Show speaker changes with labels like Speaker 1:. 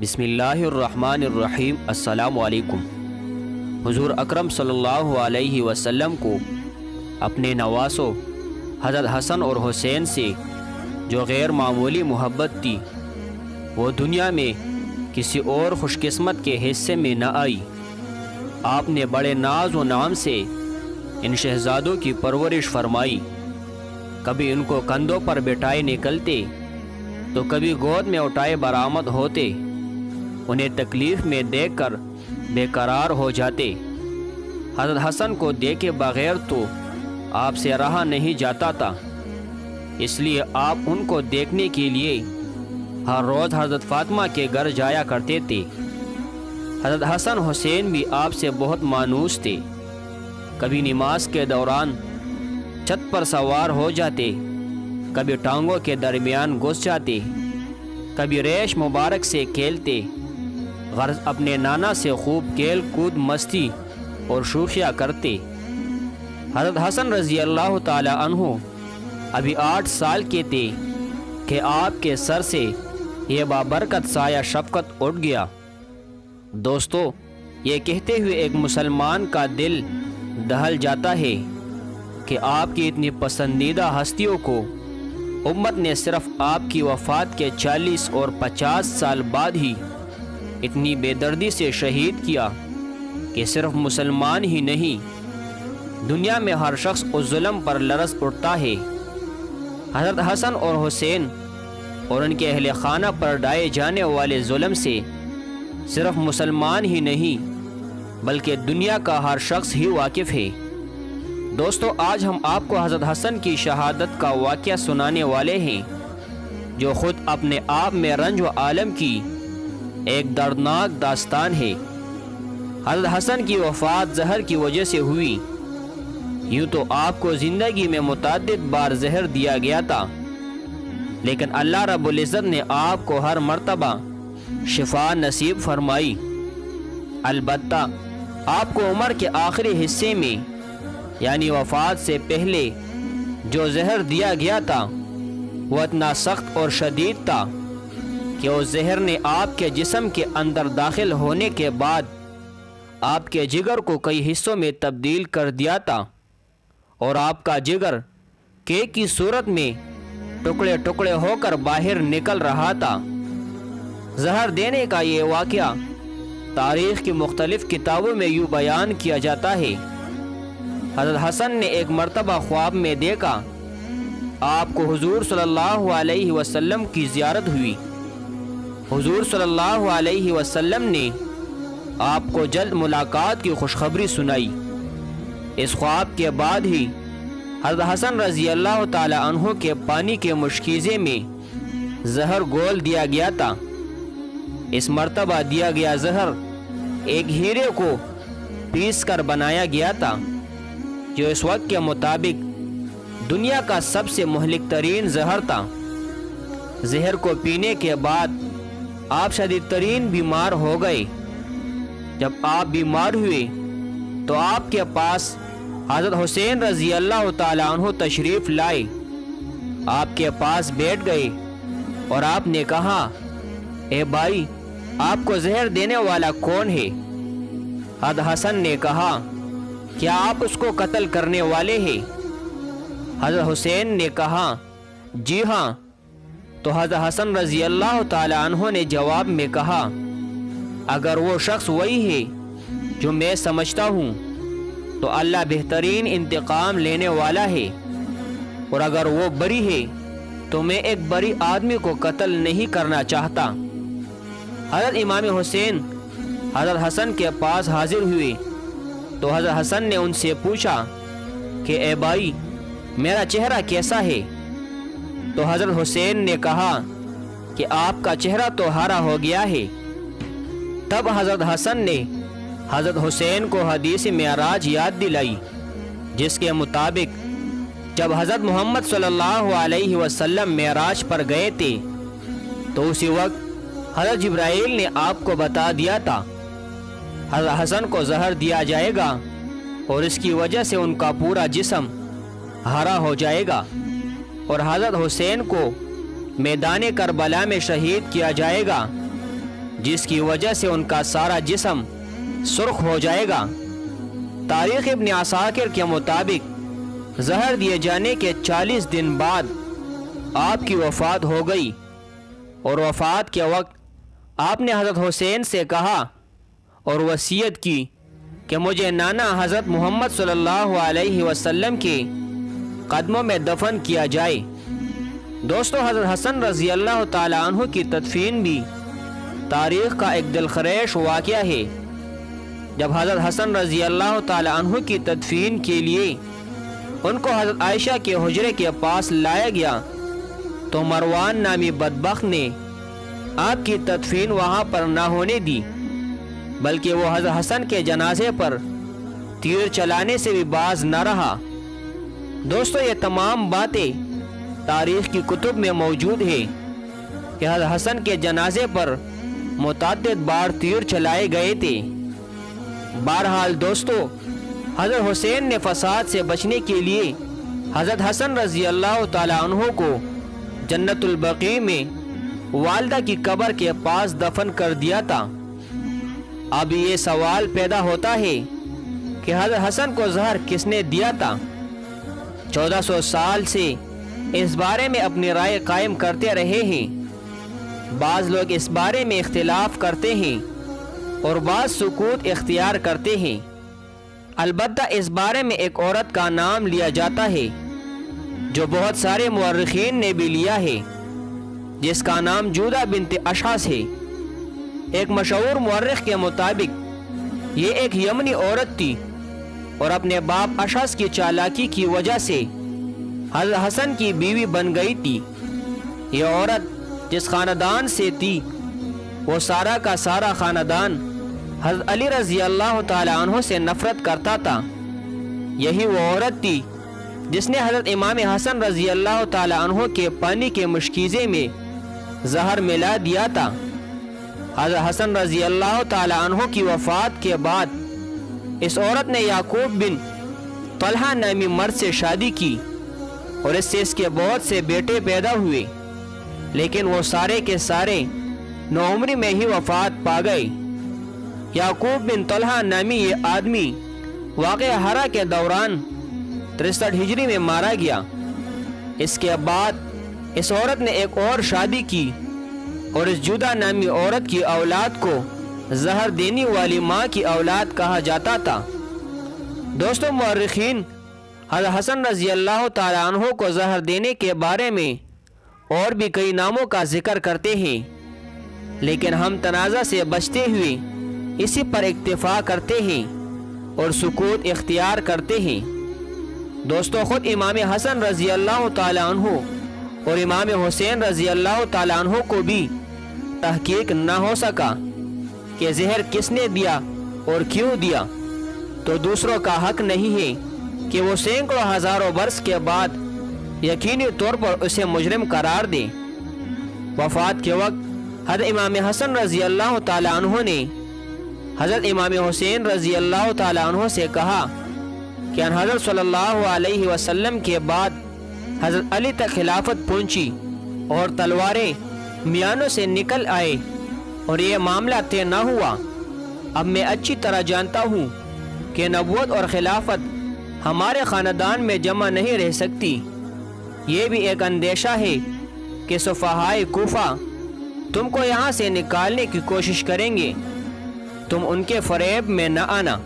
Speaker 1: بسم اللہ الرحمن الرحیم۔ السلام علیکم۔ حضور اکرم صلی اللہ علیہ وسلم کو اپنے نواسوں حضرت حسن اور حسین سے جو غیر معمولی محبت تھی وہ دنیا میں کسی اور خوش قسمت کے حصے میں نہ آئی۔ آپ نے بڑے ناز و نام سے ان شہزادوں کی پرورش فرمائی۔ کبھی ان کو کندھوں پر بٹھائے نکلتے تو کبھی گود میں اٹھائے برآمد ہوتے۔ انہیں تکلیف میں دیکھ کر بے قرار ہو جاتے۔ حضرت حسن کو دیکھے بغیر تو آپ سے رہا نہیں جاتا تھا، اس لیے آپ ان کو دیکھنے کے لیے ہر روز حضرت فاطمہ کے گھر جایا کرتے تھے۔ حضرت حسن حسین بھی آپ سے بہت مانوس تھے۔ کبھی نماز کے دوران چھت پر سوار ہو جاتے، کبھی ٹانگوں کے درمیان گھس جاتے، کبھی ریش مبارک سے کھیلتے۔ غرض اپنے نانا سے خوب کھیل کود مستی اور شوخیاں کرتے۔ حضرت حسن رضی اللہ تعالی عنہ ابھی 8 سال کے تھے کہ آپ کے سر سے یہ بابرکت سایہ شفقت اٹھ گیا۔ دوستو، یہ کہتے ہوئے ایک مسلمان کا دل دہل جاتا ہے کہ آپ کی اتنی پسندیدہ ہستیوں کو امت نے صرف آپ کی وفات کے 40 اور 50 سال بعد ہی اتنی بے دردی سے شہید کیا کہ صرف مسلمان ہی نہیں، دنیا میں ہر شخص اس ظلم پر لرز اٹھتا ہے۔ حضرت حسن اور حسین اور ان کے اہل خانہ پر ڈھائے جانے والے ظلم سے صرف مسلمان ہی نہیں بلکہ دنیا کا ہر شخص ہی واقف ہے۔ دوستو، آج ہم آپ کو حضرت حسن کی شہادت کا واقعہ سنانے والے ہیں، جو خود اپنے آپ میں رنج و عالم کی ایک دردناک داستان ہے۔ حضرت حسن کی وفات زہر کی وجہ سے ہوئی۔ یوں تو آپ کو زندگی میں متعدد بار زہر دیا گیا تھا، لیکن اللہ رب العزت نے آپ کو ہر مرتبہ شفا نصیب فرمائی۔ البتہ آپ کو عمر کے آخری حصے میں یعنی وفات سے پہلے جو زہر دیا گیا تھا وہ اتنا سخت اور شدید تھا کہ اس زہر نے آپ کے جسم کے اندر داخل ہونے کے بعد آپ کے جگر کو کئی حصوں میں تبدیل کر دیا تھا اور آپ کا جگر کیک کی صورت میں ٹکڑے ٹکڑے ہو کر باہر نکل رہا تھا۔ زہر دینے کا یہ واقعہ تاریخ کی مختلف کتابوں میں یوں بیان کیا جاتا ہے۔ حضرت حسن نے ایک مرتبہ خواب میں دیکھا آپ کو حضور صلی اللہ علیہ وسلم کی زیارت ہوئی۔ حضور صلی اللہ علیہ وسلم نے آپ کو جلد ملاقات کی خوشخبری سنائی۔ اس خواب کے بعد ہی حضرت حسن رضی اللہ تعالی عنہ کے پانی کے مشکیزے میں زہر گول دیا گیا تھا۔ اس مرتبہ دیا گیا زہر ایک ہیرے کو پیس کر بنایا گیا تھا، جو اس وقت کے مطابق دنیا کا سب سے مہلک ترین زہر تھا۔ زہر کو پینے کے بعد آپ شدید ترین بیمار ہو گئے۔ جب آپ بیمار ہوئے تو آپ کے پاس حضرت حسین رضی اللہ تعالی عنہ تشریف لائے۔ آپ کے پاس بیٹھ گئے اور آپ نے کہا، اے بھائی، آپ کو زہر دینے والا کون ہے؟ حضرت حسن نے کہا، کیا آپ اس کو قتل کرنے والے ہیں؟ حضرت حسین نے کہا، جی ہاں۔ تو حضرت حسن رضی اللہ تعالی عنہ نے جواب میں کہا، اگر وہ شخص وہی ہے جو میں سمجھتا ہوں تو اللہ بہترین انتقام لینے والا ہے، اور اگر وہ بری ہے تو میں ایک بری آدمی کو قتل نہیں کرنا چاہتا۔ حضرت امام حسین حضرت حسن کے پاس حاضر ہوئے تو حضرت حسن نے ان سے پوچھا کہ اے بھائی، میرا چہرہ کیسا ہے؟ تو حضرت حسین نے کہا کہ آپ کا چہرہ تو ہرا ہو گیا ہے۔ تب حضرت حسن نے حضرت حسین کو حدیث معراج یاد دلائی، جس کے مطابق جب حضرت محمد صلی اللہ علیہ وسلم معراج پر گئے تھے تو اسی وقت حضرت جبرائیل نے آپ کو بتا دیا تھا حضرت حسن کو زہر دیا جائے گا اور اس کی وجہ سے ان کا پورا جسم ہرا ہو جائے گا، اور حضرت حسین کو میدان کربلا میں شہید کیا جائے گا۔ جس کی وجہ سے ان کا سارا جسم سرخ ہو جائے گا۔ تاریخ ابن عساکر کے مطابق زہر دیے جانے کے 40 دن بعد آپ کی وفات ہو گئی، اور وفات کے وقت آپ نے حضرت حسین سے کہا اور وصیت کی کہ مجھے نانا حضرت محمد صلی اللہ علیہ وسلم کے قدموں میں دفن کیا جائے۔ دوستو، حضرت حسن رضی اللہ تعالی عنہ کی تدفین بھی تاریخ کا ایک دلخریش واقعہ ہے۔ جب حضرت حسن رضی اللہ تعالی عنہ کی تدفین کے لیے ان کو حضرت عائشہ کے حجرے کے پاس لایا گیا تو مروان نامی بدبخت نے آپ کی تدفین وہاں پر نہ ہونے دی، بلکہ وہ حضرت حسن کے جنازے پر تیر چلانے سے بھی باز نہ رہا۔ دوستو، یہ تمام باتیں تاریخ کی کتب میں موجود ہے کہ حضرت حسن کے جنازے پر متعدد بار تیر چلائے گئے تھے۔ بہرحال دوستو، حضرت حسین نے فساد سے بچنے کے لیے حضرت حسن رضی اللہ تعالی عنہ کو جنت البقیع میں والدہ کی قبر کے پاس دفن کر دیا تھا۔ اب یہ سوال پیدا ہوتا ہے کہ حضرت حسن کو زہر کس نے دیا تھا؟ 1400 سال سے اس بارے میں اپنی رائے قائم کرتے رہے ہیں۔ بعض لوگ اس بارے میں اختلاف کرتے ہیں اور بعض سکوت اختیار کرتے ہیں۔ البتہ اس بارے میں ایک عورت کا نام لیا جاتا ہے جو بہت سارے مورخین نے بھی لیا ہے، جس کا نام جودہ بنت اشعث ہے۔ ایک مشہور مورخ کے مطابق یہ ایک یمنی عورت تھی اور اپنے باپ اشعث کی چالاکی کی وجہ سے حضرت حسن کی بیوی بن گئی تھی۔ یہ عورت جس خاندان سے تھی وہ سارا کا سارا خاندان حضرت علی رضی اللہ تعالی عنہ سے نفرت کرتا تھا۔ یہی وہ عورت تھی جس نے حضرت امام حسن رضی اللہ تعالی عنہ کے پانی کے مشکیزے میں زہر ملا دیا تھا۔ حضرت حسن رضی اللہ تعالی عنہ کی وفات کے بعد اس عورت نے یعقوب بن طلحہ نامی مرد سے شادی کی اور اس سے اس کے بہت سے بیٹے پیدا ہوئے، لیکن وہ سارے کے سارے نوعمری میں ہی وفات پا گئے۔ یعقوب بن طلحہ نامی یہ آدمی واقعہ ہرا کے دوران 63 ہجری میں مارا گیا۔ اس کے بعد اس عورت نے ایک اور شادی کی اور اس جودہ نامی عورت کی اولاد کو زہر دینے والی ماں کی اولاد کہا جاتا تھا۔ دوستو، مورخین حضرت حسن رضی اللہ تعالی عنہ کو زہر دینے کے بارے میں اور بھی کئی ناموں کا ذکر کرتے ہیں، لیکن ہم تنازع سے بچتے ہوئے اسی پر اکتفا کرتے ہیں اور سکوت اختیار کرتے ہیں۔ دوستو، خود امام حسن رضی اللہ تعالی عنہ اور امام حسین رضی اللہ تعالی عنہ کو بھی تحقیق نہ ہو سکا کہ زہر کس نے دیا اور کیوں دیا، تو دوسروں کا حق نہیں ہے کہ وہ سینکڑوں ہزاروں برس کے بعد یقینی طور پر اسے مجرم قرار دیں۔ وفات کے وقت حضرت امام حسن رضی اللہ تعالی عنہ نے حضرت امام حسین رضی اللہ تعالی عنہ سے کہا کہ ان حضرت صلی اللہ علیہ وسلم کے بعد حضرت علی تک خلافت پہنچی اور تلواریں میانوں سے نکل آئے اور یہ معاملہ طے نہ ہوا۔ اب میں اچھی طرح جانتا ہوں کہ نبوت اور خلافت ہمارے خاندان میں جمع نہیں رہ سکتی۔ یہ بھی ایک اندیشہ ہے کہ صفحائے کوفہ تم کو یہاں سے نکالنے کی کوشش کریں گے، تم ان کے فریب میں نہ آنا۔